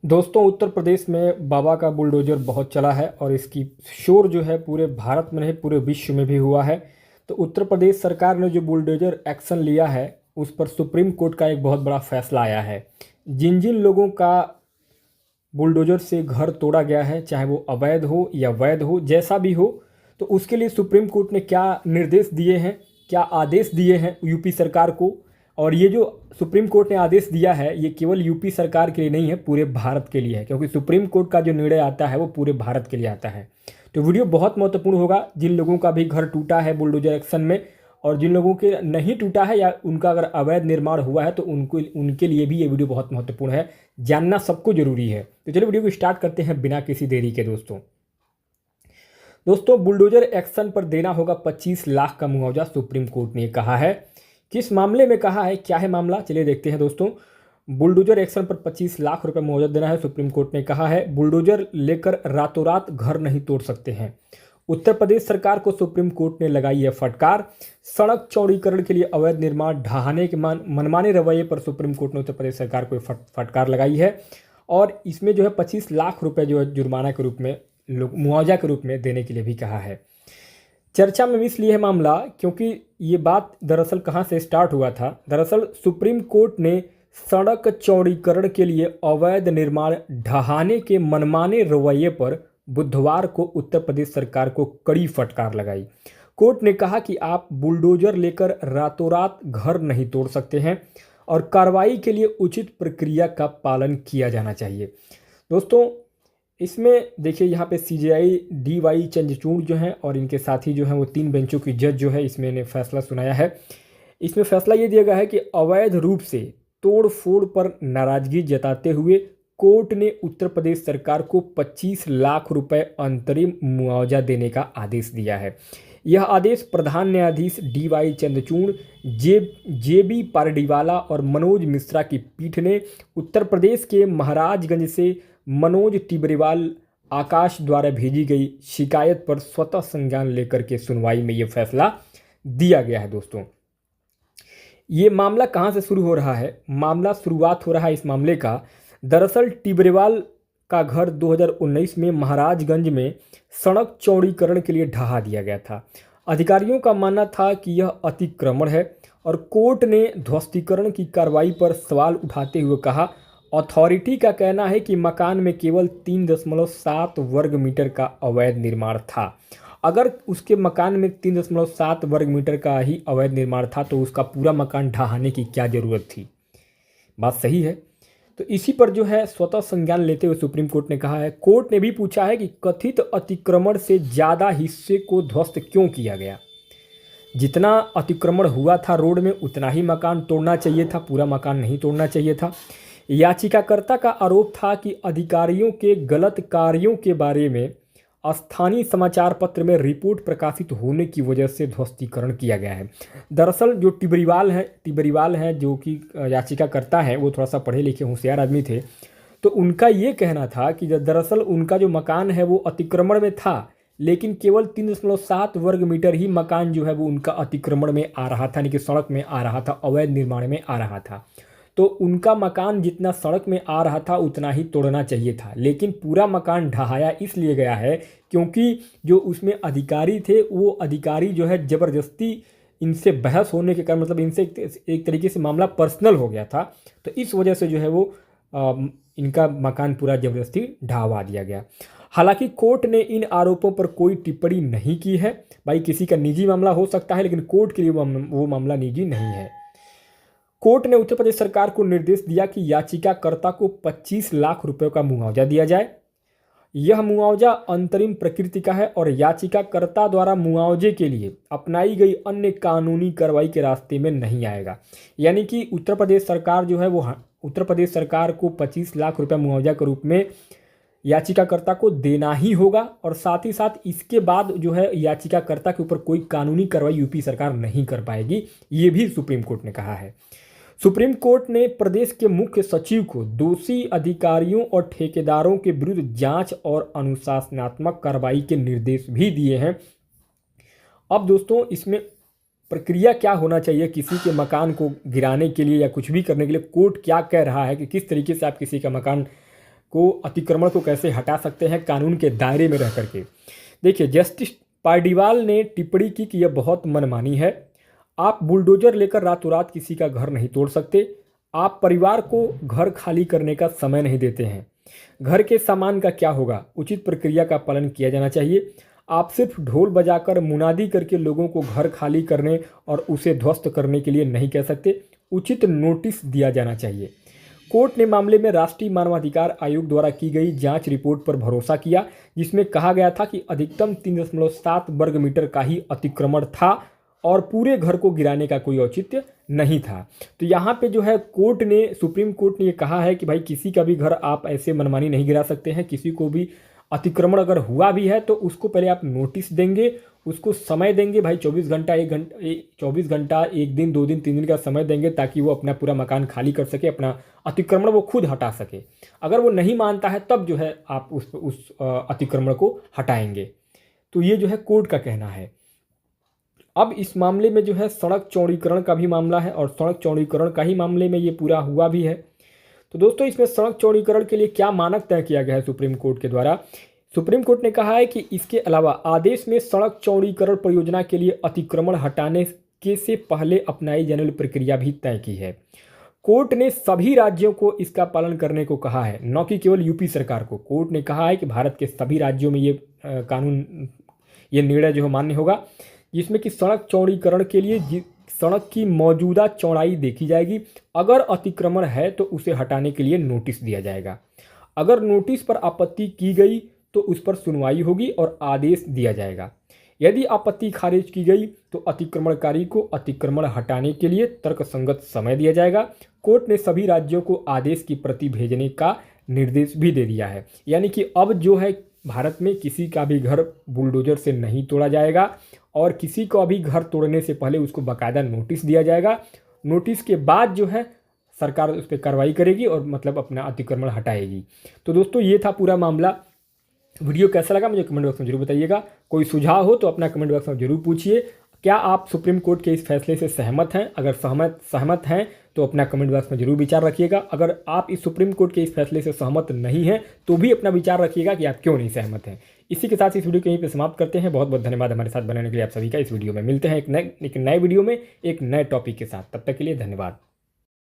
दोस्तों, उत्तर प्रदेश में बाबा का बुलडोज़र बहुत चला है और इसकी शोर जो है पूरे भारत में नहीं पूरे विश्व में भी हुआ है। तो उत्तर प्रदेश सरकार ने जो बुलडोज़र एक्शन लिया है उस पर सुप्रीम कोर्ट का एक बहुत बड़ा फैसला आया है। जिन जिन लोगों का बुलडोज़र से घर तोड़ा गया है, चाहे वो अवैध हो या वैध हो, जैसा भी हो, तो उसके लिए सुप्रीम कोर्ट ने क्या निर्देश दिए हैं, क्या आदेश दिए हैं यूपी सरकार को। और ये जो सुप्रीम कोर्ट ने आदेश दिया है ये केवल यूपी सरकार के लिए नहीं है, पूरे भारत के लिए है, क्योंकि सुप्रीम कोर्ट का जो निर्णय आता है वो पूरे भारत के लिए आता है। तो वीडियो बहुत महत्वपूर्ण होगा। जिन लोगों का भी घर टूटा है बुलडोजर एक्शन में और जिन लोगों के नहीं टूटा है या उनका अगर अवैध निर्माण हुआ है तो उनके लिए भी ये वीडियो बहुत महत्वपूर्ण है, जानना सबको जरूरी है। तो चलिए वीडियो को स्टार्ट करते हैं बिना किसी देरी के। दोस्तों, बुलडोजर एक्शन पर देना होगा 25 लाख का मुआवजा, सुप्रीम कोर्ट ने कहा है। किस मामले में कहा है, क्या है मामला, चलिए देखते हैं। दोस्तों, बुलडोजर एक्शन पर 25 लाख रुपए मुआवजा देना है, सुप्रीम कोर्ट ने कहा है। बुलडोजर लेकर रातों रात घर नहीं तोड़ सकते हैं। उत्तर प्रदेश सरकार को सुप्रीम कोर्ट ने लगाई है फटकार। सड़क चौड़ीकरण के लिए अवैध निर्माण ढहाने के मनमाने रवैये पर सुप्रीम कोर्ट ने उत्तर प्रदेश सरकार को फटकार लगाई है और इसमें जो है 25 लाख रुपए जो है जुर्माना के रूप में, मुआवजा के रूप में देने के लिए भी कहा है। चर्चा में इसलिए है मामला क्योंकि ये बात दरअसल कहाँ से स्टार्ट हुआ था। दरअसल सुप्रीम कोर्ट ने सड़क चौड़ीकरण के लिए अवैध निर्माण ढहाने के मनमाने रवैये पर बुधवार को उत्तर प्रदेश सरकार को कड़ी फटकार लगाई। कोर्ट ने कहा कि आप बुलडोजर लेकर रातों रात घर नहीं तोड़ सकते हैं और कार्रवाई के लिए उचित प्रक्रिया का पालन किया जाना चाहिए। दोस्तों, इसमें देखिए यहाँ पे सीजेआई डीवाई चंद्रचूड़ जो हैं और इनके साथी जो हैं वो 3 बेंचों की जज जो है इसमें ने फैसला सुनाया है। इसमें फैसला ये दिया गया है कि अवैध रूप से तोड़ फोड़ पर नाराजगी जताते हुए कोर्ट ने उत्तर प्रदेश सरकार को 25 लाख रुपए अंतरिम मुआवजा देने का आदेश दिया है। यह आदेश प्रधान न्यायाधीश डीवाई चंद्रचूड़, जेबी पारडीवाला और मनोज मिश्रा की पीठ ने उत्तर प्रदेश के महाराजगंज से मनोज टिबरेवाल आकाश द्वारा भेजी गई शिकायत पर स्वतः संज्ञान लेकर के सुनवाई में यह फैसला दिया गया है। दोस्तों, ये मामला कहाँ से शुरू हो रहा है? शुरुआत हो रहा है इस मामले का। दरअसल टिबरेवाल का घर 2019 में महाराजगंज में सड़क चौड़ीकरण के लिए ढहा दिया गया था। अधिकारियों का मानना था कि यह अतिक्रमण है और कोर्ट ने ध्वस्तीकरण की कार्रवाई पर सवाल उठाते हुए कहा, अथॉरिटी का कहना है कि मकान में केवल 3.7 वर्ग मीटर का अवैध निर्माण था। अगर उसके मकान में 3.7 वर्ग मीटर का ही अवैध निर्माण था तो उसका पूरा मकान ढहाने की क्या ज़रूरत थी? बात सही है। तो इसी पर जो है स्वतः संज्ञान लेते हुए सुप्रीम कोर्ट ने कहा है। कोर्ट ने भी पूछा है कि कथित अतिक्रमण से ज़्यादा हिस्से को ध्वस्त क्यों किया गया? जितना अतिक्रमण हुआ था रोड में उतना ही मकान तोड़ना चाहिए था, पूरा मकान नहीं तोड़ना चाहिए था। याचिकाकर्ता का आरोप था कि अधिकारियों के गलत कार्यों के बारे में स्थानीय समाचार पत्र में रिपोर्ट प्रकाशित होने की वजह से ध्वस्तीकरण किया गया है। दरअसल जो टिबरीवाल हैं जो कि याचिकाकर्ता हैं, वो थोड़ा सा पढ़े लिखे होशियार आदमी थे। तो उनका ये कहना था कि दरअसल उनका जो मकान है वो अतिक्रमण में था, लेकिन केवल 3.7 वर्ग मीटर ही मकान जो है वो उनका अतिक्रमण में आ रहा था, यानी कि सड़क में आ रहा था, अवैध निर्माण में आ रहा था। तो उनका मकान जितना सड़क में आ रहा था उतना ही तोड़ना चाहिए था, लेकिन पूरा मकान ढहाया इसलिए गया है क्योंकि जो उसमें अधिकारी थे वो अधिकारी जो है ज़बरदस्ती इनसे बहस होने के कारण, मतलब इनसे एक तरीके से मामला पर्सनल हो गया था, तो इस वजह से जो है वो इनका मकान पूरा ज़बरदस्ती ढहवा दिया गया। हालांकि कोर्ट ने इन आरोपों पर कोई टिप्पणी नहीं की है। भाई, किसी का निजी मामला हो सकता है लेकिन कोर्ट के लिए वो मामला निजी नहीं है। कोर्ट ने उत्तर प्रदेश सरकार को निर्देश दिया कि याचिकाकर्ता को 25 लाख रुपए का मुआवजा दिया जाए। यह मुआवजा अंतरिम प्रकृति का है और याचिकाकर्ता द्वारा मुआवजे के लिए अपनाई गई अन्य कानूनी कार्रवाई के रास्ते में नहीं आएगा। यानी कि उत्तर प्रदेश सरकार जो है वो उत्तर प्रदेश सरकार को 25 लाख रुपए मुआवजा के रूप में याचिकाकर्ता को देना ही होगा और साथ ही साथ इसके बाद जो है याचिकाकर्ता के ऊपर कोई कानूनी कार्रवाई यूपी सरकार नहीं कर पाएगी, ये भी सुप्रीम कोर्ट ने कहा है। सुप्रीम कोर्ट ने प्रदेश के मुख्य सचिव को दोषी अधिकारियों और ठेकेदारों के विरुद्ध जांच और अनुशासनात्मक कार्रवाई के निर्देश भी दिए हैं। अब दोस्तों, इसमें प्रक्रिया क्या होना चाहिए किसी के मकान को गिराने के लिए या कुछ भी करने के लिए? कोर्ट क्या कह रहा है कि किस तरीके से आप किसी का मकान को अतिक्रमण को कैसे हटा सकते हैं कानून के दायरे में रह करके। देखिए, जस्टिस पारडीवाल ने टिप्पणी की कि यह बहुत मनमानी है। आप बुलडोजर लेकर रातों रात किसी का घर नहीं तोड़ सकते। आप परिवार को घर खाली करने का समय नहीं देते हैं। घर के सामान का क्या होगा? उचित प्रक्रिया का पालन किया जाना चाहिए। आप सिर्फ ढोल बजाकर मुनादी करके लोगों को घर खाली करने और उसे ध्वस्त करने के लिए नहीं कह सकते। उचित नोटिस दिया जाना चाहिए। कोर्ट ने मामले में राष्ट्रीय मानवाधिकार आयोग द्वारा की गई जांच रिपोर्ट पर भरोसा किया, जिसमें कहा गया था कि अधिकतम 3.7 वर्ग मीटर का ही अतिक्रमण था और पूरे घर को गिराने का कोई औचित्य नहीं था। तो यहाँ पे जो है कोर्ट ने, सुप्रीम कोर्ट ने ये कहा है कि भाई किसी का भी घर आप ऐसे मनमानी नहीं गिरा सकते हैं। किसी को भी अतिक्रमण अगर हुआ भी है तो उसको पहले आप नोटिस देंगे, उसको समय देंगे भाई 24 घंटा 1 दिन 2 दिन 3 दिन का समय देंगे ताकि वो अपना पूरा मकान खाली कर सके, अपना अतिक्रमण वो खुद हटा सके। अगर वो नहीं मानता है तब जो है आप उस अतिक्रमण को हटाएंगे। तो ये जो है कोर्ट का कहना है। अब इस मामले में जो है सड़क चौड़ीकरण का भी मामला है और सड़क चौड़ीकरण का ही मामले में ये पूरा हुआ भी है। तो दोस्तों, इसमें सड़क चौड़ीकरण के लिए क्या मानक तय किया गया है सुप्रीम कोर्ट के द्वारा? सुप्रीम कोर्ट ने कहा है कि इसके अलावा आदेश में सड़क चौड़ीकरण परियोजना के लिए अतिक्रमण हटाने के से पहले अपनाई जाने वाली प्रक्रिया भी तय की है। कोर्ट ने सभी राज्यों को इसका पालन करने को कहा है, न कि केवल यूपी सरकार को। कोर्ट ने कहा है कि भारत के सभी राज्यों में ये ये निर्णय जो है मान्य होगा, जिसमें कि सड़क चौड़ीकरण के लिए सड़क की मौजूदा चौड़ाई देखी जाएगी। अगर अतिक्रमण है तो उसे हटाने के लिए नोटिस दिया जाएगा। अगर नोटिस पर आपत्ति की गई तो उस पर सुनवाई होगी और आदेश दिया जाएगा। यदि आपत्ति खारिज की गई तो अतिक्रमणकारी को अतिक्रमण हटाने के लिए तर्कसंगत समय दिया जाएगा। कोर्ट ने सभी राज्यों को आदेश की प्रति भेजने का निर्देश भी दे दिया है। यानी कि अब जो है भारत में किसी का भी घर बुलडोजर से नहीं तोड़ा जाएगा और किसी को भी घर तोड़ने से पहले उसको बाकायदा नोटिस दिया जाएगा। नोटिस के बाद जो है सरकार उस पर कार्रवाई करेगी और मतलब अपना अतिक्रमण हटाएगी। तो दोस्तों, ये था पूरा मामला। वीडियो कैसा लगा मुझे कमेंट बॉक्स में जरूर बताइएगा। कोई सुझाव हो तो अपना कमेंट बॉक्स में जरूर पूछिए। क्या आप सुप्रीम कोर्ट के इस फैसले से सहमत हैं? अगर सहमत हैं तो अपना कमेंट बॉक्स में जरूर विचार रखिएगा। अगर आप इस सुप्रीम कोर्ट के इस फैसले से सहमत नहीं हैं तो भी अपना विचार रखिएगा कि आप क्यों नहीं सहमत हैं। इसी के साथ इस वीडियो को यहीं पे समाप्त करते हैं। बहुत बहुत धन्यवाद हमारे साथ बनाने के लिए आप सभी का। इस वीडियो में मिलते हैं एक नए वीडियो में एक नए टॉपिक के साथ। तब तक के लिए धन्यवाद।